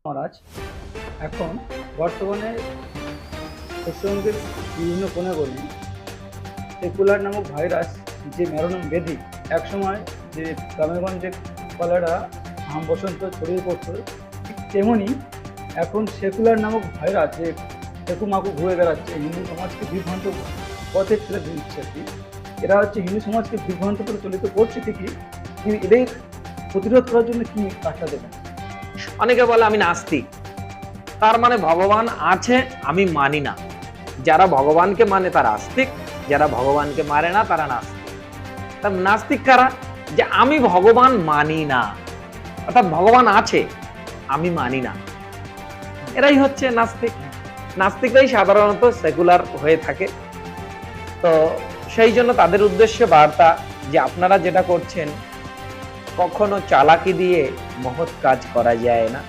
মহারাজ এখন বর্তমানে পশ্চিমবঙ্গের বিভিন্ন কোণে কোণে সেকুলার নামক ভাইরাস যে মেরোনম ব্যাধি একসময় যে গ্রামেগঞ্জে কলেরা আম বসন্ত ছড়িয়ে পড়তো, ঠিক তেমনি এখন সেকুলার নামক ভাইরাস যে ঠেকুমাকু ঘুরে বেড়াচ্ছে, হিন্দু সমাজকে বিভ্রান্ত পথে ফেলে দিচ্ছে আর কি। এরা হচ্ছে হিন্দু সমাজকে বিভ্রান্ত করে চলিত করছে ঠিকই, কিন্তু এদের প্রতিরোধ করার জন্য কি কাজটা দেবেন? অনেকে বলে আমি নাস্তিক, তার মানে ভগবান আছে আমি মানি না। যারা ভগবানকে মানে তারা আস্তিক, যারা ভগবানকে মানে না তারা নাস্তিক। তার নাস্তিক কারা? যে আমি ভগবান মানি না, অর্থাৎ ভগবান আছে আমি মানি না, এরাই হচ্ছে নাস্তিক। নাস্তিকরাই সাধারণত সেকুলার হয়ে থাকে। তো সেই জন্য তাদের উদ্দেশ্যে বার্তা যে আপনারা যেটা করছেন কখনো চালাকি দিয়ে মহৎ কাজ করা যায় না।